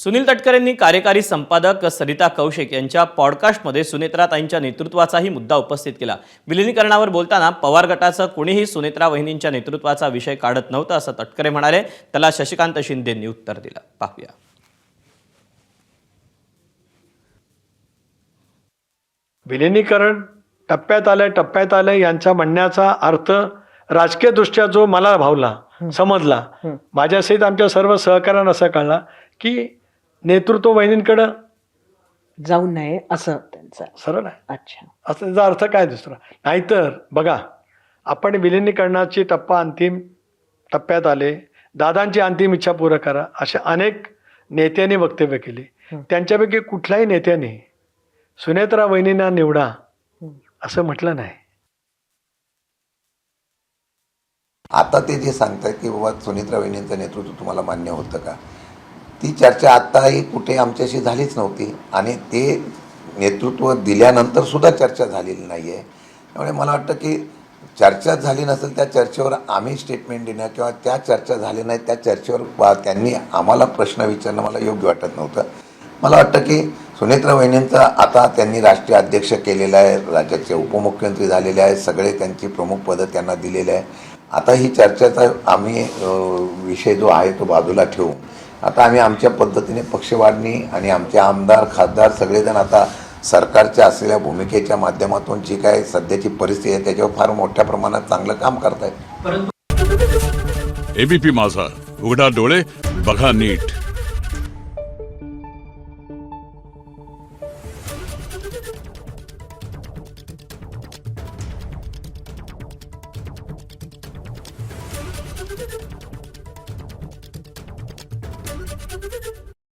सुनील तटकरेंनी कार्यकारी संपादक सरिता कौशिक यांच्या पॉडकास्टमध्ये सुनेत्राताईंच्या नेतृत्वाचाही मुद्दा उपस्थित केला। विलिनीकरणावर बोलताना पवार गटाचं कोणीही सुनेत्रा वहिनींच्या नेतृत्वाचा विषय काढत नव्हतं असं तटकरे म्हणाले। त्याला शशिकांत शिंदेंनी उत्तर दिलं, पाहूया। विलिनीकरण टप्प्यात आलंय यांचा म्हणण्याचा अर्थ राजकीय दृष्ट्या जो मला भावला समजला, माझ्यासहित आमच्या सर्व सहकाऱ्यांना असं कळला की नेतृत्व वहिनींकडं जाऊ नये असं त्यांचं सरळ आहे। अच्छा, असं त्याचा अर्थ काय दुसरा? नाहीतर बघा, आपण विलिनीकरणाची अंतिम टप्प्यात आले, दादांची अंतिम इच्छा पूर्ण करा अशा अनेक नेत्यांनी वक्तव्य केले। त्यांच्यापैकी कुठल्याही नेत्याने सुनेत्रा वहिनींना निवडा असं म्हटलं नाही। आता ते जे सांगतायत की बाबा सुनेत्रा वहिनींचं नेतृत्व तुम्हाला मान्य होतं का, ती चर्चा आत्ताही कुठे आमच्याशी झालीच नव्हती आणि ते नेतृत्व दिल्यानंतर सुद्धा चर्चा झालेली नाही आहे। त्यामुळे मला वाटतं की चर्चा झाली नसेल त्या चर्चेवर आम्ही स्टेटमेंट देणं किंवा त्या चर्चा झाली नाही त्या चर्चेवर त्यांनी आम्हाला प्रश्न विचारणं मला योग्य वाटत नव्हतं। मला वाटतं की सुनेत्रा वहिनींचा आता त्यांनी राष्ट्रीय अध्यक्ष केलेला आहे, राज्याचे उपमुख्यमंत्री झालेले आहेत, सगळे त्यांची प्रमुख पदं त्यांना दिलेले आहे। आता ही चर्चेचा आम्ही विषय जो आहे तो बाजूला ठेवू, आता आम्ही आमच्या पद्धतीने पक्षवाढणी आणि आमचे आमदार खासदार सगळेजण आता सरकारच्या असलेल्या भूमिकेच्या माध्यमातून जी काय सध्याची परिस्थिती आहे त्याच्यावर फार मोठ्या प्रमाणात चांगलं काम करतायत। एबीपी माझा, उघडा डोळे बघा नीट।